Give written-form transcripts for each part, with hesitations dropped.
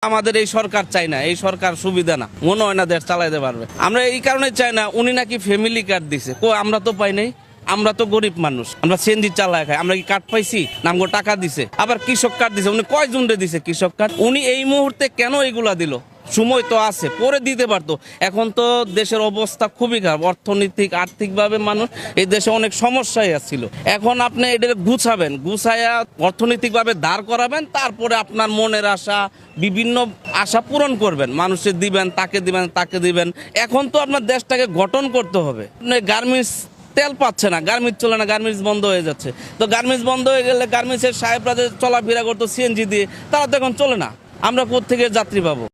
আমাদের এই সরকার চাই না, এই সরকার সুবিধা না, মনে হয় না দেশ চালাইতে পারবে। আমরা এই কারণে চাই না, উনি নাকি ফ্যামিলি কার্ড দিছে, আমরা তো পাই নাই। আমরা তো গরিব মানুষ, আমরা সিএনজি চালায় খাই, আমরা কি কার্ড পাইছি? নামগো টাকা দিছে, আবার কৃষক কার্ড দিছে। উনি কয়জন দিছে কৃষক কার্ড? উনি এই মুহূর্তে কেন এগুলা দিল? সময় তো আছে, পরে দিতে পারতো। এখন তো দেশের অবস্থা খুবই খারাপ, অর্থনৈতিক আর্থিকভাবে মানুষ এই দেশে অনেক সমস্যায় ছিল। এখন আপনি এটা গুছায়া অর্থনৈতিকভাবে দাঁড় করাবেন, তারপরে আপনার মনের আশা, বিভিন্ন আশা পূরণ করবেন, মানুষের দিবেন, তাকে দিবেন। এখন তো আপনার দেশটাকে গঠন করতে হবে। গার্মেন্টস তেল পাচ্ছে না, গার্মেন্টস চলে না, গার্মেন্টস বন্ধ হয়ে যাচ্ছে। তো গার্মেন্টস বন্ধ হয়ে গেলে গার্মেন্টসের সাহেবরা যে চলাফেরা করতো সিএনজি দিয়ে, তারা তো এখন চলে না। আমরা কোত্থেকে যাত্রী পাবো?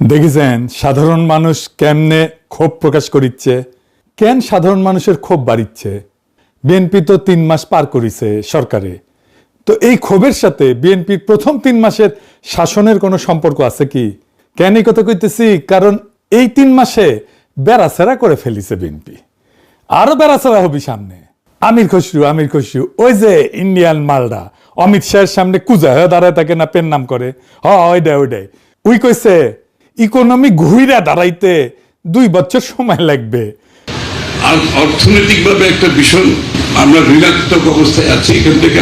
দেখেছেন সাধারণ মানুষ কেমনে ক্ষোভ প্রকাশ করিচ্ছে? কেন সাধারণ মানুষের ক্ষোভ বাড়িচ্ছে? বিএনপি তো 3 মাস পার করিছে সরকারে, তো এই ক্ষোভের সাথে বিএনপির প্রথম 3 মাসের শাসনের কোনো সম্পর্ক আছে কি? কেন এই কথা কইতেছি? কারণ এই 3 মাসে বেড়াছেড়া করে ফেলিছে বিএনপি, আরো বেড়াছেড়া হবি সামনে। আমির খসরু ওই যে ইন্ডিয়ান মালডা অমিত শাহের সামনে কুজা হয়ে দাঁড়ায় থাকে না, পেন নাম করে, ওইটাই উই কইছে ইকোনমি ঘুইরা দাঁড়াইতে 2 বছর সময় লাগবে। আর অর্থনৈতিকভাবে একটা ভীষণ আমরা ঋণাত্মক অবস্থায় আছি। এখান থেকে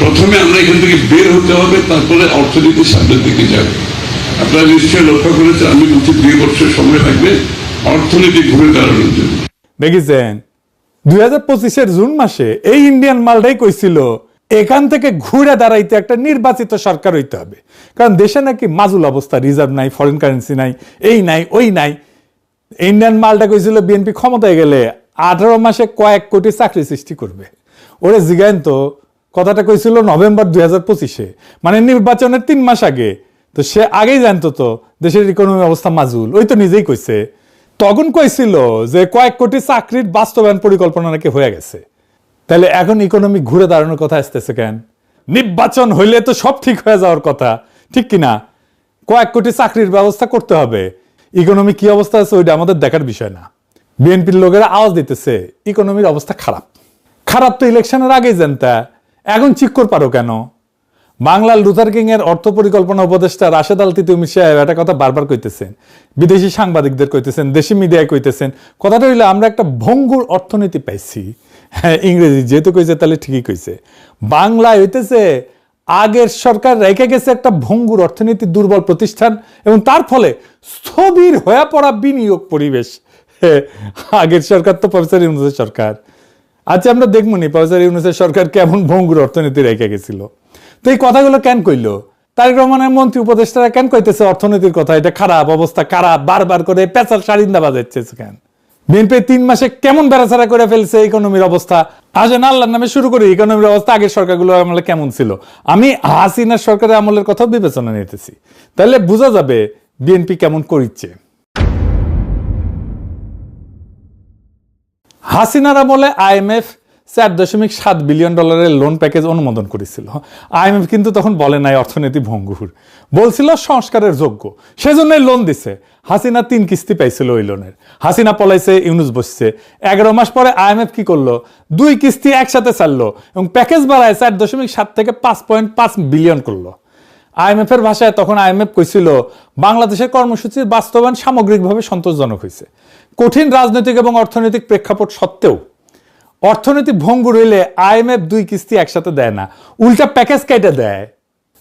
প্রথমে আমরা এখান থেকে বের হতে হবে, তারপরে অর্থনীতি সামনের দিকে যাবে। আপনারা নিশ্চয়ই লক্ষ্য করেছেন, আমি বলছি 2 বছর সময় লাগবে অর্থনীতি ঘুরে দাঁড়ানোর জন্য। দেখেছেন 2025-এর জুন মাসে এই ইন্ডিয়ান মালটাই কইছিল এখান থেকে ঘুরে দাঁড়াইতে একটা নির্বাচিত সরকার হইতে হবে, কারণ দেশে নাকি মাজুল অবস্থা, রিজার্ভ নাই, ফরেন কারেন্সি নাই, এই নাই ওই নাই। ইন্ডিয়ান মালটা কইছিল বিএনপি ক্ষমতায় গেলে 18 মাসে কয়েক কোটি চাকরি সৃষ্টি করবে। ওরে জিগাইন তো, কথাটা কইছিল নভেম্বর 2025-এ, মানে নির্বাচনের 3 মাস আগে। তো সে আগেই জানতো তো দেশের ইকোনমি অবস্থা মাজুল, ওই তো নিজেই কইছে। তখন কইছিল যে কয়েক কোটি চাকরির বাস্তবায়ন পরিকল্পনা নাকি হয়ে গেছে। তাহলে এখন ইকোনমি ঘুরে দাঁড়ানোর কথা আসতেছে কেন? নির্বাচন হইলে তো সব ঠিক হয়ে যাওয়ার কথা, ঠিক কিনা? কয়েক কোটি চাকরির ব্যবস্থা করতে হবে। ইকোনমি কি অবস্থা আছে ওইটা আমাদের দেখার বিষয় না। বিএনপির লোকেরা আওয়াজ দিতেছে ইকোনমির অবস্থা খারাপ তো ইলেকশনের আগেই জানতা, এখন চিক্কর পারো কেন? বাংলার লুথার কিং এর অর্থ পরিকল্পনা উপদেষ্টা রাশেদ আল তিতুমি সাহেব একটা কথা বারবার কইতেছেন, বিদেশি সাংবাদিকদের কইতেছেন, দেশি মিডিয়ায় কইতেছেন। কথাটা হইলো আমরা একটা ভঙ্গুর অর্থনীতি পাইছি। হ্যাঁ, ইংরেজি যেহেতু কইছে তাহলে ঠিকই কইছে। বাংলায় হইতেছে আগের সরকার রেখে গেছে একটা ভঙ্গুর অর্থনীতি, দুর্বল প্রতিষ্ঠান, এবং তার ফলে স্থবির হয়ে পড়া বিনিয়োগ পরিবেশ। আগের সরকার তো প্রফেসর ইউনূসের সরকার। আচ্ছা, আমরা দেখবো নি প্রফেসর ইউনূসের সরকার কেমন ভঙ্গুর অর্থনীতি রেখে গেছিল। তো এই কথাগুলো কেন কইলো? তারেক রহমানের মন্ত্রী উপদেষ্টারা কেন কইতেছে অর্থনীতির কথা, এটা খারাপ অবস্থা, খারাপ, বারবার করে পেঁচার সারিন্দা বাজাচ্ছে কেন? বিএনপি 3 মাসে কেমন বেড়াছাড়া করে ফেলছে ইকোনমির অবস্থা। আসেন আল্লাহর নামে শুরু করি, ইকোনমির অবস্থা আগের সরকারগুলোর আমলে কেমন ছিল। আমি হাসিনার সরকারের আমলের কথাও বিবেচনা নিতেছি, তাহলে বোঝা যাবে বিএনপি কেমন করিচ্ছে। হাসিনার আমলে IMF $4.7 বিলিয়ন লোন প্যাকেজ অনুমোদন করেছিল। IMF কিন্তু তখন বলে নাই অর্থনীতি ভঙ্গুর, বলছিল সংস্কারের যোগ্য, সেজন্যই লোন দিছে। হাসিনা 3 কিস্তি পাইছিল ওই লোনের। হাসিনা পলাইছে, ইউনূস বসছে। 11 মাস পরে IMF কি করলো? 2 কিস্তি একসাথে ছাড়লো এবং প্যাকেজ বাড়ায় 4.7 থেকে 5.5 বিলিয়ন করলো। IMF এর ভাষায় তখন IMF কইছিল বাংলাদেশের কর্মসূচির বাস্তবায়ন সামগ্রিকভাবে সন্তোষজনক হয়েছে। কঠিন রাজনৈতিক এবং অর্থনৈতিক প্রেক্ষাপট সত্ত্বেও অর্থনৈতিক ভঙ্গুর হইলে IMF 2 কিস্তি একসাথে দেয় না, উল্টা প্যাকেজ কেটে দেয়।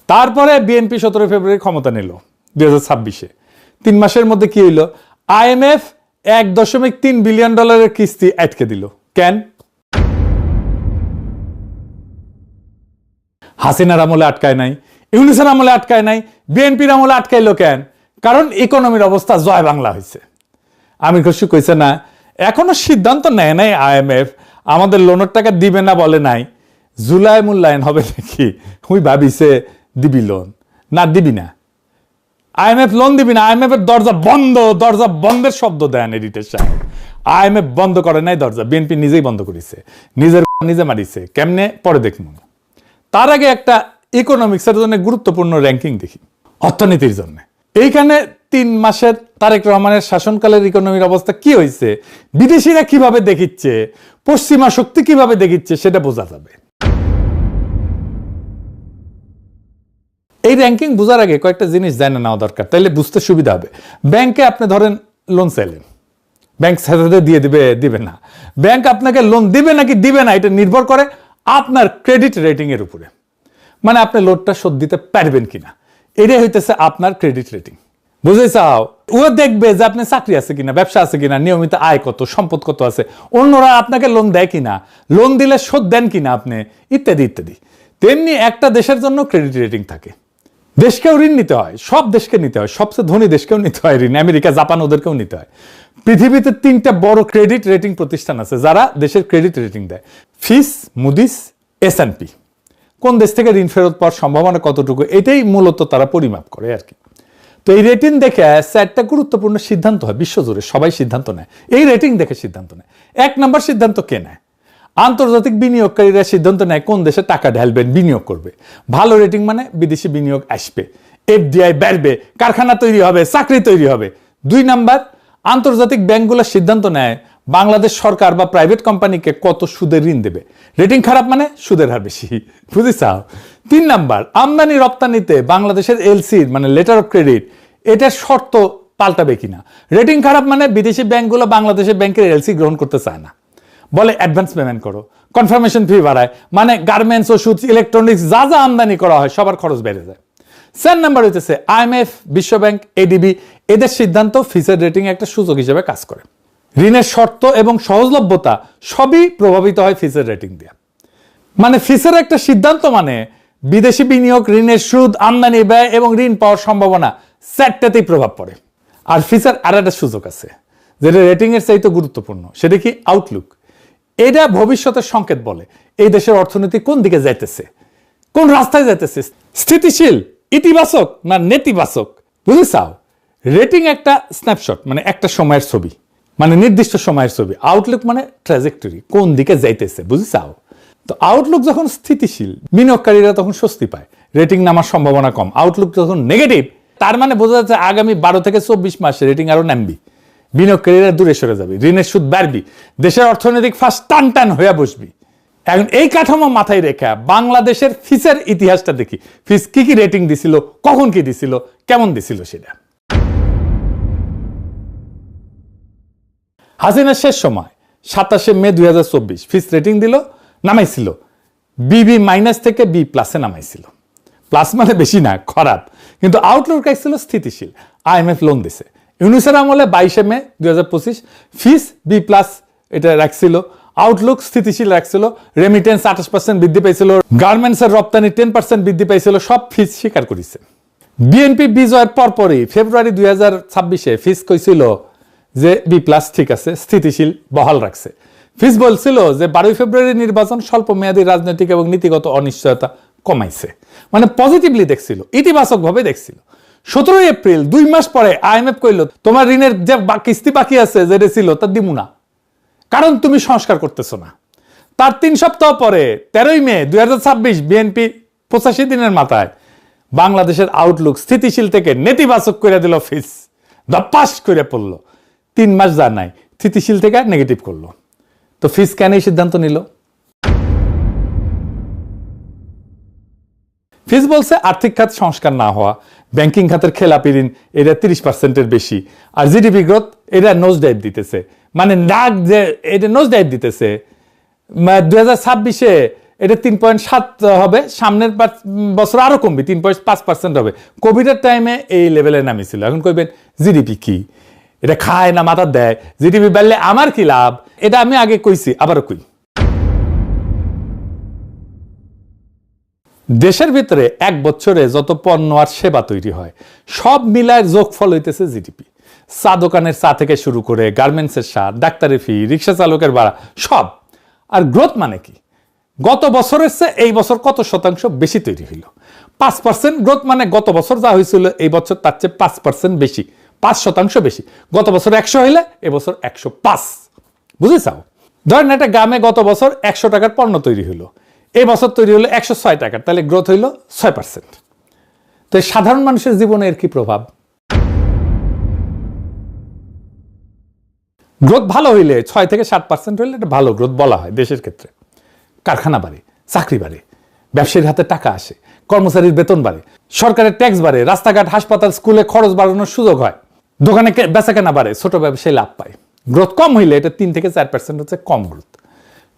তারপরে বিএনপি 17 ফেব্রুয়ারি ক্ষমতা নিল 2026-এ। 3 মাসের মধ্যে কি হইল? IMF $1.3 বিলিয়ন কিস্তি আটকে দিল। কেন? হাসিনার আমলে আটকায় নাই, ইউনূসের আমলে আটকায় নাই, বিএনপির আমলে আটকাইলো কেন? কারণ ইকোনমির অবস্থা জয় বাংলা হয়েছে। আমির খসরু কইছে না, এখনো সিদ্ধান্ত নেয় নাই IMF, আমাদের লোনের টাকা দিবে না বলে নাই। জুলাই মূল্যায়ন হবে নাকি? হুই ভাবিছে দিবি লোন, না দিবি না। IMF লোন দিবি না, IMF এর দরজা বন্ধ, দরজা বন্ধের শব্দ দেন এডিটর সাহেব। IMF বন্ধ করে নাই দরজা, বিএনপি নিজেই বন্ধ করেছে, নিজে মারিছে। কেমনে পরে দেখুন। তার আগে একটা ইকোনমিক্সের জন্য গুরুত্বপূর্ণ র্যাঙ্কিং দেখি, অর্থনীতির জন্য। এইখানে 3 মাসের তারেক রহমানের শাসনকালের ইকোনমির অবস্থা কি হয়েছে, বিদেশিরা কিভাবে দেখিচ্ছে, পশ্চিমা শক্তি কিভাবে দেখিচ্ছে, সেটা বোঝা যাবে। এই র্যাঙ্কিং বোঝার আগে কয়েকটা জিনিস জানা নেওয়া দরকার, তাইলে বুঝতে সুবিধা হবে। ব্যাংকে আপনি ধরেন লোন চাইলেন, ব্যাংক সাথে দিয়ে দিবে না। ব্যাংক আপনাকে লোন দিবে নাকি দিবে না, এটা নির্ভর করে আপনার ক্রেডিট রেটিং এর উপরে। মানে আপনি লোনটা শোধ দিতে পারবেন কিনা, এটাই হইতেছে আপনার ক্রেডিট রেটিং। বুঝে চাও, ও দেখবে যে আপনি চাকরি আছে কিনা, ব্যবসা আছে কিনা, নিয়মিত আয় কত, সম্পদ কত আছে, অন্যরা আপনাকে লোন দেয় কিনা, লোন দিলে শোধ দেন কিনা আপনি, ইত্যাদি ইত্যাদি। তেমনি একটা দেশের জন্য ক্রেডিট রেটিং থাকে। দেশকেও ঋণ নিতে হয়, সব দেশকে নিতে হয়, সবচেয়ে ধনী দেশকেও নিতে হয় ঋণ, আমেরিকা, জাপান, ওদেরকেও নিতে হয়। পৃথিবীতে 3টা বড় ক্রেডিট রেটিং প্রতিষ্ঠান আছে যারা দেশের ক্রেডিট রেটিং দেয়, ফিচ, মুডিস, S&P। কোন দেশ থেকে ঋণ ফেরত পাওয়ার সম্ভাবনা কতটুকু, এটাই মূলত তারা পরিমাপ করে আর কি। তো এই রেটিং দেখে 4টা গুরুত্বপূর্ণ সিদ্ধান্ত হয় বিশ্বজুড়ে, সবাই সিদ্ধান্ত নেয় এই রেটিং দেখে সিদ্ধান্ত নেয়। 1 নম্বর সিদ্ধান্ত কে নেয়? আন্তর্জাতিক বিনিয়োগকারীরা সিদ্ধান্ত নেয় কোন দেশে টাকা ঢালবেন, বিনিয়োগ করবে। ভালো রেটিং মানে বিদেশি বিনিয়োগ আসবে, FDI বাড়বে, কারখানা তৈরি হবে, চাকরি তৈরি হবে। 2 নাম্বার, আন্তর্জাতিক ব্যাংকগুলো সিদ্ধান্ত নেয় বাংলাদেশ সরকার বা প্রাইভেট কোম্পানিকে কত সুদে ঋণ দেবে। রেটিং খারাপ মানে সুদের হার বেশি, বুঝেছাও। 3 নাম্বার, আমদানি রপ্তানিতে বাংলাদেশের LC মানে লেটার অফ ক্রেডিট, এটার শর্ত পাল্টাবে কিনা। রেটিং খারাপ মানে বিদেশি ব্যাংকগুলো বাংলাদেশের ব্যাংকের LC গ্রহণ করতে চায় না, বলে অ্যাডভান্স পেমেন্ট করো, কনফার্মেশন ফি বাড়ায়, মানে গার্মেন্টস, ওষুধ, ইলেকট্রনিক্স যা যা আমদানি করা হয় সবার খরচ বেড়ে যায়। 4 নাম্বার হইতেছে IMF, বিশ্বব্যাংক, ADB, এদের সিদ্ধান্ত ফিচের রেটিং একটা সূচক হিসেবে কাজ করে। ঋণের শর্ত এবং সহজলভ্যতা সবই প্রভাবিত হয় ফিচের রেটিং দিয়ে। মানে ফিচের একটা সিদ্ধান্ত মানে বিদেশি বিনিয়োগ, ঋণের সুদ, আমদানি ব্যয় এবং ঋণ পাওয়ার সম্ভাবনা 4টাতেই প্রভাব পড়ে। আর ফিচের আর একটা সূচক আছে যেটা রেটিং এর চাইতে গুরুত্বপূর্ণ, সেটা কি আউটলুক। এটা ভবিষ্যতের সংকেত বলে এই দেশের অর্থনীতি কোন দিকে যাইতেছে, কোন রাস্তায় যাইতেছে, স্থিতিশীল, ইতিবাচক না নেতিবাচক, বুঝেছাও। রেটিং একটা স্ন্যাপশট মানে একটা সময়ের ছবি, মানে নির্দিষ্ট সময়ের ছবি। আউটলুক মানে ট্র্যাজেক্টরি, কোন দিকে যাইতেছে, বুঝেছাও। তো আউটলুক যখন স্থিতিশীল, বিনিয়োগকারীরা তখন স্বস্তি পায়, রেটিং নামার সম্ভাবনা কম। আউটলুক যখন নেগেটিভ, তার মানে বোঝা যাচ্ছে আগামী 12 থেকে 24 মাসে রেটিং আরো নামবি, বিনিয়োগকারীরা দূরে সরে যাবে, ঋণের সুদ বাড়বি, দেশের অর্থনৈতিক ফাঁস টান হয়ে বসবি। এখন এই কাঠামো মাথায় রেখে বাংলাদেশের ফিচের ইতিহাসটা দেখি, ফিচ কি কি রেটিং দিছিল, কখন কি দিছিল, কেমন দিছিল সেটা। হাসিনার শেষ সময় 27 মে 2024 ফিচ রেটিং দিল, নামাইছিল BB- থেকে B+ নামাইছিল। প্লাস মানে বেশি না, খারাপ, কিন্তু আউটলুক রাখছিল স্থিতিশীল। IMF লোন দিছে। ইউনুসের আমলে 22 মে 2025 ফিচ B+ এটা রাখছিল, আউটলুক স্থিতিশীল রাখছিল। রেমিটেন্স 28% বৃদ্ধি পাইছিল, গার্মেন্টসের রপ্তানি 10% বৃদ্ধি পাইছিল, সব ফিচ স্বীকার করেছে। বিএনপি বিজয়ের পরপরই ফেব্রুয়ারি 2026 ফিচ কইছিল যে B+ ঠিক আছে, স্থিতিশীল, বহাল রাখছে। ফিচ বলছিল যে 12 ফেব্রুয়ারি নির্বাচন স্বল্প মেয়াদী রাজনৈতিক এবং নীতিগত অনিশ্চয়তা কমাইছে, মানে পজিটিভলি দেখছিল, ইতিবাচক ভাবে দেখছিল। 17 এপ্রিল 2 মাস পরে IMF কইল তোমার ঋণের যে কিস্তি বাকি আছে যেটা ছিল তা দিমু না, কারণ তুমি সংস্কার করতেছো না। তার 3 সপ্তাহ পরে 13 মে 2026 বিএনপি 85 দিনের মাথায় বাংলাদেশের আউটলুক স্থিতিশীল থেকে নেতিবাচক করে দিল, ফিচ ধপাস করে পড়লো। 3 মাস যা নাই, স্থিতিশীল থেকে নেগেটিভ করলো। তো ফিচ কেন এই সিদ্ধান্ত নিল? ফিচ বলছে আর্থিক খাত সংস্কার না হওয়া, ব্যাংকিং খাতের খেলাপি ঋণ এটা 30%-এর বেশি, আর জিডিপি গ্রোথ এটা নোজ ডাইভ দিতেছে, মানে নাক যে এটা নোজ ডাইভ দিতেছে। 2026 এটা 3.7 হবে, সামনের বছর আরো কমবে, 3.5% হবে। কোভিডের টাইমে এই লেভেলে নামিছিল। এখন কইবেন জিডিপি কি, এটা খায় না মাথা দেয়, জিডিপি বাড়লে আমার কি লাভ? এটা আমি আগে কইছি, আবারও কই। দেশের ভিতরে 1 বছরে যত পণ্য আর সেবা তৈরি হয় সব মিলায় যোগফল হইতেছে জিডিপি। চা দোকানের চা থেকে শুরু করে গার্মেন্টসের সার, ডাক্তারের ফি, রিক্সা চালকের ভাড়া, সব। আর গ্রোথ মানে কি? গত বছরের চেয়ে এই বছর কত শতাংশ বেশি তৈরি হইল। 5% গ্রোথ মানে গত বছর যা হয়েছিল এই বছর তার চেয়ে 5% বেশি, 5% বেশি। গত বছর 100 হইলে এবছর 105। বুঝেছাও? ধরেন একটা গ্রামে গত বছর 100 টাকার পণ্য তৈরি হলো, এই বছর তৈরি হলো 106 টাকার, তাহলে গ্রোথ হইল 6%। তো এই সাধারণ মানুষের জীবনে এর কি প্রভাব? গ্রোথ ভালো হইলে 6 থেকে 7% হইলে এটা ভালো গ্রোথ বলা হয় দেশের ক্ষেত্রে। কারখানা বাড়ে, চাকরি বাড়ে, ব্যবসায়ীর হাতে টাকা আসে, কর্মচারীর বেতন বাড়ে, সরকারের ট্যাক্স বাড়ে, রাস্তাঘাট, হাসপাতাল, স্কুলে খরচ বাড়ানোর সুযোগ হয়, দোকানে বেচাকেনা বাড়ে, ছোট ব্যবসায়ী লাভ পায়। গ্রোথ কম হইলে এটা 3 থেকে 4% হচ্ছে কম গ্রোথ।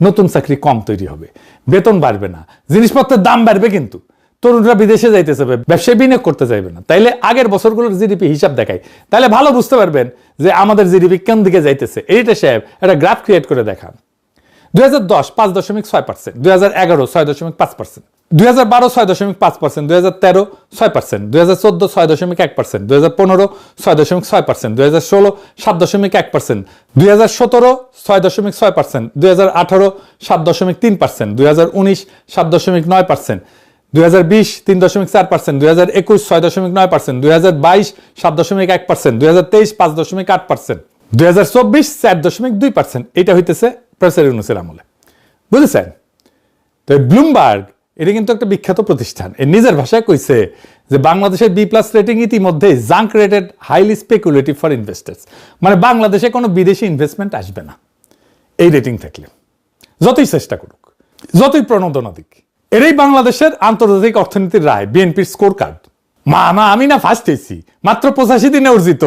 নতুন চাকরি কম তৈরি হবে, বেতন বাড়বে না, জিনিসপত্রের দাম বাড়বে, কিন্তু তরুণরা বিদেশে যাইতে চাইবে, ব্যবসায় বিনিয়োগ করতে চাইবে না। তাইলে আগের বছরগুলোর জিডিপি হিসাব দেখায়, তাহলে ভালো বুঝতে পারবেন যে আমাদের জিডিপি কোন দিকে যাইতেছে। এইটা সাহেব একটা গ্রাফ ক্রিয়েট করে দেখান। 2010 5.6%, 2011 6.5%, 2012 6.5%, 2013 6%, 2014 6.1%, 2015 6.6%, 2016 7.1%, 2017 6.6%, 2018 7.3%, 2019 7.9%, 2020 3.4%, 2021 6.9%, 2022 7.1%, 2023 5.8%, 2024 4.2%। এটা হইতেছে প্রফেসর ইউনূসের আমলে, বুঝেছেন? তো ব্লুমবার্গ এটা কিন্তু একটা বিখ্যাত প্রতিষ্ঠান, এর নিজের ভাষায় কইছে যে বাংলাদেশের B+ রেটিং ইতিমধ্যে junk rated, highly speculative for investors. মানে বাংলাদেশে কোনো বিদেশি ইনভেস্টমেন্ট আসবে না এই রেটিং থাকলে, যতই চেষ্টা করুক, যতই প্রণোদনা দিক। এটাই বাংলাদেশের আন্তর্জাতিক অর্থনীতির রায়, বিএনপির স্কোর কার্ড। আমি না ফার্স্ট হয়েছি, মাত্র 85 দিনে অর্জিত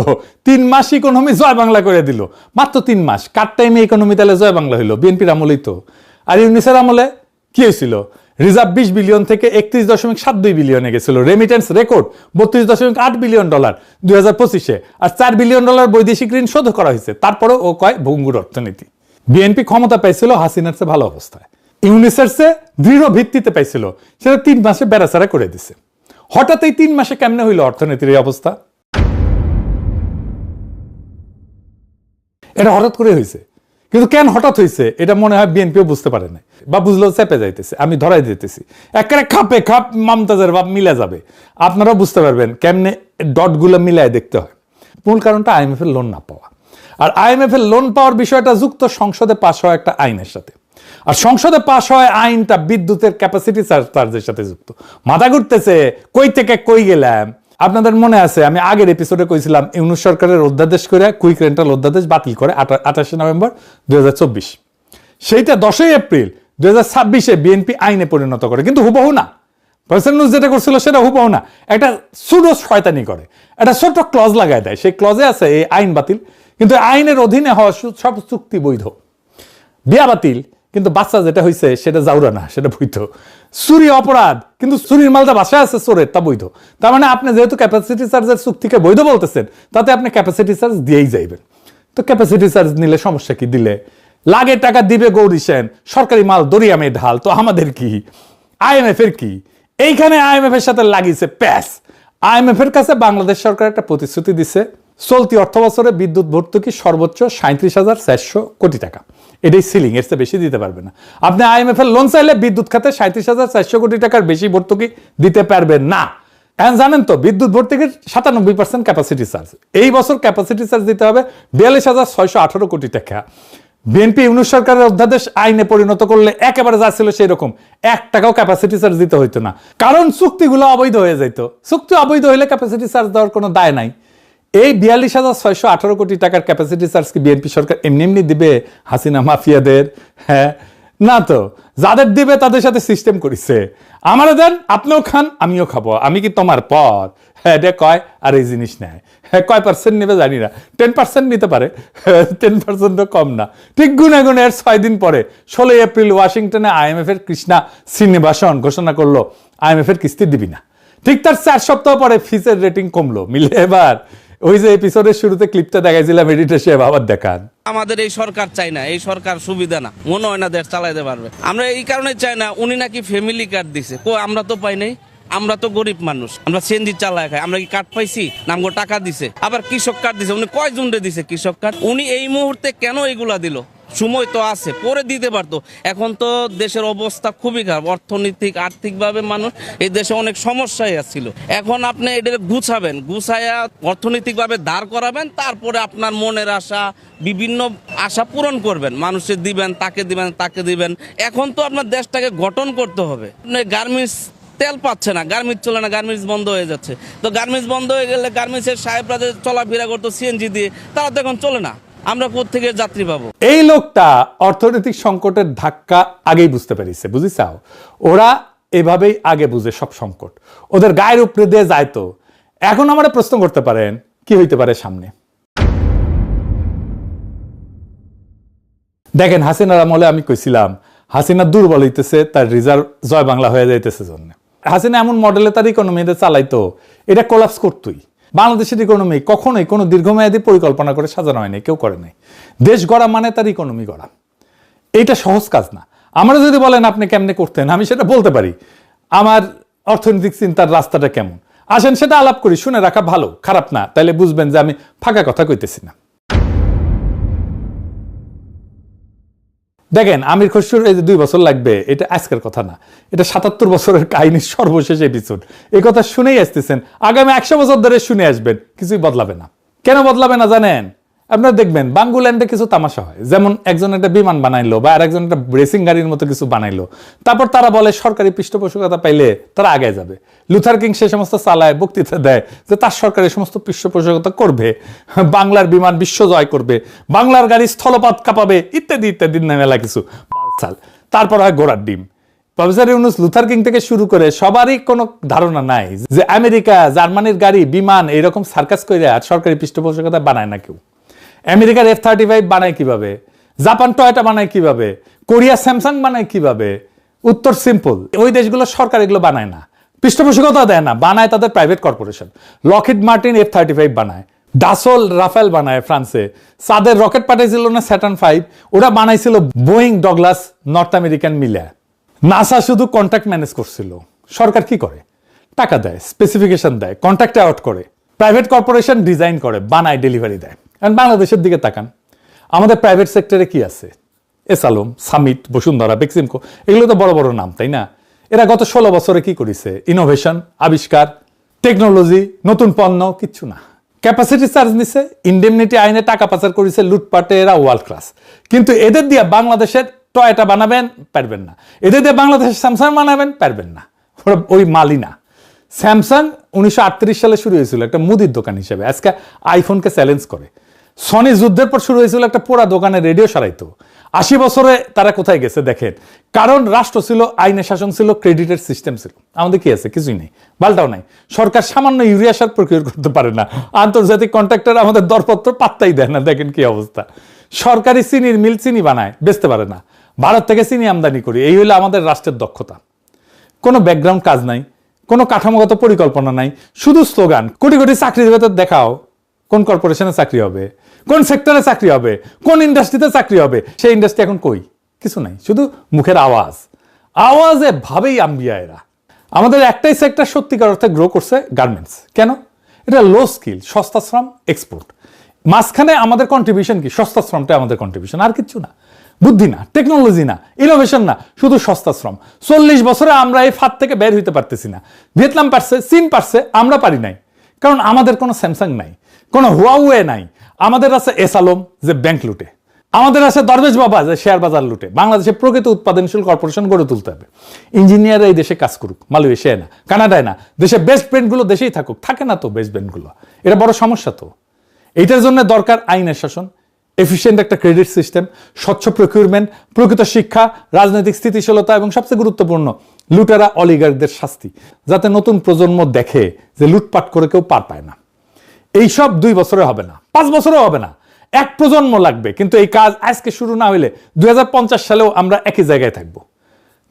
3 মাস ইকোনমি জয় বাংলা করে দিল, মাত্র 3 মাস। কার টাইমে ইকোনমি তাহলে জয় বাংলা হইলো? বিএনপির আমলেই তো। আর ইউনিসের আমলে কি হয়েছিল? রিজার্ভ 20 বিলিয়ন থেকে 31.72 বিলিয়নে গেছিল, রেমিটেন্স রেকর্ড $32.8 বিলিয়ন 2025-এ, আর $4 বিলিয়ন বৈদেশিক ঋণ শোধ করা হয়েছে। তারপরেও ও কয় ভঙ্গুর অর্থনীতি। বিএনপি ক্ষমতা পাইছিল হাসিনার চেয়ে ভালো অবস্থায়, ইউনিসের চেয়ে দৃঢ় ভিত্তিতে পাইছিল, সেটা 3 মাসে বেড়াচাড়া করে দিছে। হঠাৎ এই 3 মাসে কেমনে হইল অর্থনীতির এই অবস্থা? এটা হঠাৎ করে হয়েছে, কিন্তু কেন হঠাৎ হয়েছে এটা মনে হয় বিএনপিও বুঝতে পারে না, বা বুঝলেও চেপে যাইতেছে। আমি ধরাই দিতেছি, একেবারে খাপে খাপ মমতাজের ভাব মিলে যাবে। আপনারাও বুঝতে পারবেন কেমনে ডটগুলো মিলায় দেখতে হয়। মূল কারণটা IMF এর লোন না পাওয়া, আর IMF এর লোন পাওয়ার বিষয়টা যুক্ত সংসদে পাশ হওয়া একটা আইনের সাথে। আর সংসদে পাশ হয় আইনটা বিদ্যুতের ক্যাপাসিটি চার্জের সাথে যুক্ত। মাথা ঘুরতেছে, কই থেকে কই গেলাম। আপনাদের মনে আছে আমি আগের এপিসোডে কইছিলাম ইউনূস সরকারের অধ্যাদেশ করে কুইক রেন্টাল অধ্যাদেশ বাতিল করে 28 নভেম্বর 2024। সেইটা 10 এপ্রিল 2026-এ বিএনপি আইনে পরিণত করে, কিন্তু হুবহু না। প্রফেসর ইউনূস যেটা করছিল সেটা হুবহু না, একটা সুডো শয়তানি করে, একটা ছোট ক্লজ লাগায় দেয়। সেই ক্লজে আছে এই আইন বাতিল, কিন্তু আইনের অধীনে হওয়া সব চুক্তি বৈধ। বিয়া বাতিল, কিন্তু বাচ্চা যেটা হয়েছে সেটা জাউরা না, সেটা বৈধ। চুরি অপরাধ, কিন্তু চুরির মালটা বাসায় আছে চোরের, তা বৈধ। তার মানে আপনি যেহেতু ক্যাপাসিটি চার্জের চুক্তিকে বৈধ বলতেছেন, তাতে আপনি ক্যাপাসিটি চার্জ দিয়েই যাইবেন। তো ক্যাপাসিটি চার্জ নিলে সমস্যা কি? দিলে লাগে টাকা দিবে গৌরী সেন, সরকারি মাল দরিয়ামে ঢাল, তো আমাদের কি? IMF এর কি? এইখানে IMF এর সাথে লাগিয়েছে প্যাস। IMF এর কাছে বাংলাদেশ সরকার একটা প্রতিশ্রুতি দিছে, চলতি অর্থ বছরে বিদ্যুৎ ভর্তুকি সর্বোচ্চ 37,400 কোটি টাকা। এটাই সিলিং, এর চেয়ে বেশি দিতে পারবে না। আপনি IMF এর লোন চাইলে বিদ্যুৎ খাতে 37,400 কোটি টাকার বেশি ভর্তুকি দিতে পারবেন না। এখন জানেন তো বিদ্যুৎ ভর্তুকির 97% ক্যাপাসিটি চার্জ। এই বছর ক্যাপাসিটি চার্জ দিতে হবে 42,618 কোটি টাকা। বিএনপি ইউনূস সরকারের অধ্যাদেশ আইনে পরিণত করলে একেবারে যা ছিল সেই রকম, 1 টাকাও ক্যাপাসিটি চার্জ দিতে হইতো না, কারণ চুক্তিগুলো অবৈধ হয়ে যেত। চুক্তি অবৈধ হইলে ক্যাপাসিটি চার্জ দেওয়ার কোনো দায় নাই। এই 42,618 কোটি টাকার ক্যাপাসিটি চার্জ কি বিএনপি সরকার এমনি এমনি দিবে হাসিনা মাফিয়াদের? হ্যাঁ, না তো। যাদের দিবে তাদের সাথে সিস্টেম করেছে, আমারও দেন, আপনিও খান, আমিও খাবো, আমি কি তোমার পর? হ্যাঁ, এটা কয় আর এই জিনিস নেয়। হ্যাঁ, কয় পার্সেন্ট নেবে জানি না, 10% নিতে পারে, 10%ও কম না। ঠিক গুনে গুনে এর 6 দিন পরে 16 এপ্রিল ওয়াশিংটনে IMF এর কৃষ্ণা শ্রীনিবাসন ঘোষণা করলো IMF এর কিস্তি দিবি না। ঠিক তার 4 সপ্তাহ পরে ফিচের রেটিং কমলো। মিলে এবার ওই যে এপিসোডের শুরুতে ক্লিপটা দেখাইছিলাম, এডিটর সাহেব আবার দেখান। আমাদের এই সরকার চাই না, এই সরকার সুবিধা না, মনে হয় না দেশ চালাইতে পারবে। আমরা এই কারণে চাই না। উনি নাকি ফ্যামিলি কার্ড দিছে, আমরা তো পাই নাই। আমরা তো গরিব মানুষ, আমরা সিএনজি চালায় খাই। আমরা কি কার্ড পাইছি? নামগো টাকা দিছে। আবার কৃষক কার্ড দিছে, উনি কয়জন দিছে কৃষক কার্ড? উনি এই মুহূর্তে কেন এগুলা দিল? সময় তো আছে, পরে দিতে পারতো। এখন তো দেশের অবস্থা খুবই খারাপ, আর্থিকভাবে মানুষ এই দেশে অনেক সমস্যায় আসছিল। এখন আপনি এটা গুছায়া অর্থনৈতিকভাবে দাঁড় করাবেন, তারপরে আপনার মনের আশা, বিভিন্ন আশা পূরণ করবেন, মানুষের দিবেন, তাকে দিবেন। এখন তো আপনার দেশটাকে গঠন করতে হবে। গার্মেন্টস তেল পাচ্ছে না, গার্মেন্টস চলে না, গার্মেন্টস বন্ধ হয়ে যাচ্ছে। তো গার্মেন্টস বন্ধ হয়ে গেলে গার্মেন্টসের সাহেবরা যে চলাফেরা করতো সিএনজি দিয়ে, তারা তো এখন চলে না। আমরা কোত্থেকে যাত্রী পাবো? এই লোকটা অর্থনৈতিক সংকটের ধাক্কা আগেই বুঝতে পেরেছে, বুঝিছাও? ওরা এভাবেই আগে বুঝে সব সংকট, ওদের গায়ের উপরে দিয়ে যায়। তো এখন আমরা প্রশ্ন করতে পারেন কি হইতে পারে সামনে। দেখেন, হাসিনার আমলে আমি কইছিলাম হাসিনা দুর্বল হইতেছে, তার রিজার্ভ জয় বাংলা হয়ে যাইতেছে জন্য। হাসিনা এমন মডেলে তার ইকোনমিতে চালাইতো, এটা কোলাপস করতোই। বাংলাদেশের ইকোনমি কখনোই কোনো দীর্ঘমেয়াদী পরিকল্পনা করে সাজানো হয়নি, কেউ করে নাই। দেশ গড়া মানে তার ইকোনমি গড়া, এইটা সহজ কাজ না। আমরা যদি বলেন আপনি কেমনে করতেন, আমি সেটা বলতে পারি। আমার অর্থনৈতিক চিন্তার রাস্তাটা কেমন, আসেন সেটা আলাপ করি, শুনে রাখা ভালো, খারাপ না। তাইলে বুঝবেন যে আমি ফাঁকা কথা কইতেছি না। দেখেন, আমির খসরুর এই যে 2 বছর লাগবে, এটা আজকের কথা না, এটা 77 বছরের কাহিনীর সর্বশেষ এপিসোড। এই কথা শুনেই আসতেছেন, আগামী 100 বছর ধরে শুনে আসবেন, কিছুই বদলাবে না। কেন বদলাবে না জানেন? আপনারা দেখবেন বাঙ্গুল্যান্ডে কিছু তামাশা হয়, যেমন একজন একটা বিমান বানাইলো বা আরেকজন একটা রেসিং গাড়ির মতো কিছু বানাইলো, তারপর তারা বলে সরকারি পৃষ্ঠপোষকতা পাইলে তারা আগে যাবে। লুথার কিং সে সমস্ত চালায়, বক্তৃতা দেয় যে তার সরকার এই সমস্ত পৃষ্ঠপোষকতা করবে, বাংলার বিমান বিশ্ব জয় করবে, বাংলার গাড়ি স্থলপথ কাঁপাবে, ইত্যাদি ইত্যাদি মেলা কিছু বালছাল। তারপর হয় ঘোড়ার ডিম। প্রফেসর ইউনূস, লুথার কিং থেকে শুরু করে সবারই কোনো ধারণা নাই যে আমেরিকা, জার্মানির গাড়ি, বিমান এইরকম সার্কাস করে আর সরকারি পৃষ্ঠপোষকতা বানায় না কেউ। আমেরিকার F-35 বানায় কিভাবে, জাপান টয়োটা বানায় কিভাবে, কোরিয়া স্যামসাং বানায় কিভাবে? উত্তর সিম্পল, ওই দেশগুলো সরকার এগুলো বানায় না, পৃষ্ঠপোষকতা দেয় না, বানায় তাদের private corporation. Lockheed Martin F-35 বানায়, ডাসল রাফেল বানায় ফ্রান্সে, সাদের রকেট পাঠাইছিল না স্যাটার্ন 5, ওরা বানাইছিল বোয়িং ডগলাস নর্থ আমেরিকান মিলে। নাসা শুধু কন্ট্রাক্ট ম্যানেজ করছিল। সরকার কি করে? টাকা দেয়, স্পেসিফিকেশন দেয়, কন্ট্রাক্ট আউট করে, প্রাইভেট কর্পোরেশন ডিজাইন করে, বানায়, ডেলিভারি দেয়। কারণ বাংলাদেশের দিকে তাকান, আমাদের প্রাইভেট সেক্টরে কি আছে? এসালম, সামিট, বসুন্ধরা, বেক্সিমকো, এগুলো তো বড় বড় নাম, তাই না? এরা গত 16 বছরে কি করেছে? ইনোভেশন, আবিষ্কার, টেকনোলজি, নতুন পণ্য, কিচ্ছু না। ক্যাপাসিটি চার্জ নিছে, ইন্ডেমনিটি আইনে টাকা পাচার করেছে, লুটপাটে এরা ওয়ার্ল্ড ক্লাস। কিন্তু এদের দিয়ে বাংলাদেশের টয়টা বানাবেন পারবেন না, এদের দিয়ে বাংলাদেশের স্যামসাং বানাবেন পারবেন না। ওরা ওই মালই না। স্যামসাং 1938 সালে শুরু হয়েছিল একটা মুদির দোকান হিসেবে, আজকে আইফোনকে চ্যালেঞ্জ করে। সনি যুদ্ধের পর শুরু হয়েছিল একটা পোড়া দোকানে রেডিও সারাইতো। 80 বছরে তারা কোথায় গেছে দেখেন, কারণ রাষ্ট্র ছিল, আইনে শাসন ছিল, ক্রেডিটের সিস্টেম ছিল। আমাদের কি আছে? কিছুই নেই, বালটাও নাই। সরকার সামান্য ইউরিয়া সার প্রক্রিয়া করতে পারে না, আন্তর্জাতিক কন্ট্রাক্টর আমাদের দরপত্র পাত্তাই দেয় না। দেখেন কি অবস্থা। সরকারি চিনির মিল চিনি বানায়, বেচতে পারে না। ভারত থেকে চিনি আমদানি করি, এই হলো আমাদের রাষ্ট্রের দক্ষতা। কোনো ব্যাকগ্রাউন্ড কাজ নাই, কোনো কাঠামোগত পরিকল্পনা নাই, শুধু স্লোগান। কোটি কোটি চাকরি দেবে, তো দেখাও কোন কর্পোরেশনে চাকরি হবে, কোন সেক্টরে চাকরি হবে, কোন ইন্ডাস্ট্রিতে চাকরি হবে। সেই ইন্ডাস্ট্রি এখন কই? কিছু নাই, শুধু মুখের আওয়াজ। আওয়াজে ভাবেই আম্বিয়া এরা। আমাদের একটাই সেক্টর সত্যিকার অর্থে গ্রো করছে, গার্মেন্টস। কেন? এটা লো স্কিল, সস্তা শ্রম, এক্সপোর্ট। মাঝখানে আমাদের কন্ট্রিবিউশন কি? সস্তা শ্রমটা আমাদের কন্ট্রিবিউশন, আর কিছু না। বুদ্ধি না, টেকনোলজি না, ইনোভেশন না, শুধু সস্তা শ্রম। 40 বছরে আমরা এই ফাঁদ থেকে বের হইতে পারতেছি না। ভিয়েতনাম পারছে, চীন পারছে, আমরা পারি নাই। কারণ আমাদের কোনো স্যামসাং নাই, কোনো হুয়াওয়ে নাই। আমাদের আছে এসালম যে ব্যাংক লুটে, আমাদের আছে দরবেশ বাবা যে শেয়ার বাজার লুটে। বাংলাদেশে প্রকৃত উৎপাদনশীল কর্পোরেশন গড়ে তুলতে হবে। ইঞ্জিনিয়াররা এই দেশে কাজ করুক, মালয়েশিয়ায় না, কানাডায় না, দেশে বেস্ট ব্র্যান্ডগুলো দেশেই থাকুক। থাকে না তো বেস্ট ব্র্যান্ডগুলো, এটা বড় সমস্যা। তো এইটার জন্য দরকার আইনের শাসন, এফিশিয়েন্ট একটা ক্রেডিট সিস্টেম, স্বচ্ছ প্রকিউরমেন্ট, প্রকৃত শিক্ষা, রাজনৈতিক স্থিতিশীলতা এবং সবচেয়ে গুরুত্বপূর্ণ লুটেরা অলিগারদের শাস্তি, যাতে নতুন প্রজন্ম দেখে যে লুটপাট করে কেউ পার পায় না। এইসব 2 বছরে হবে না, 5 বছরেও হবে না, এক প্রজন্ম লাগবে। কিন্তু এই কাজ আজকে শুরু না হইলে 2050 সালেও আমরা একই জায়গায় থাকবো।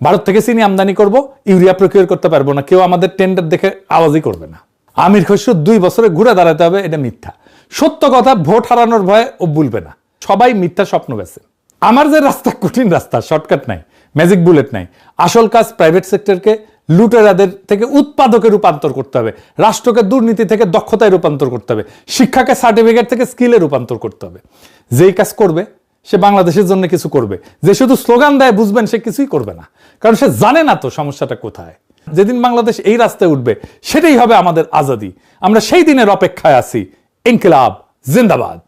ভারত থেকে চিনি আমদানি করব, ইউরিয়া প্রকিউর করতে পারবো না, কেউ আমাদের টেন্ডার দেখে আওয়াজই করবে না। আমির খসরু 2 বছরে ঘুরে দাঁড়াতে হবে, এটা মিথ্যা। সত্য কথা ভোট হারানোর ভয়ে ও বলবে না। সবাই মিথ্যা স্বপ্ন বেছে। আমার যে রাস্তা কঠিন রাস্তা, শর্টকাট নাই, ম্যাজিক বুলেট নাই। আসল কাজ প্রাইভেট সেক্টরকে লুটেরাদের থেকে উৎপাদকে রূপান্তর করতে হবে, রাষ্ট্রকে দুর্নীতি থেকে দক্ষতায় রূপান্তর করতে হবে, শিক্ষাকে সার্টিফিকেট থেকে স্কিলে রূপান্তর করতে হবে। যেই কাজ করবে সে বাংলাদেশের জন্য কিছু করবে। যে শুধু স্লোগান দেয় বুঝবেন সে কিছুই করবে না, কারণ সে জানে না তো সমস্যাটা কোথায়। যেদিন বাংলাদেশ এই রাস্তায় উঠবে সেটাই হবে আমাদের আজাদি। আমরা সেই দিনের অপেক্ষায় আছি। ইনকিলাব জিন্দাবাদ।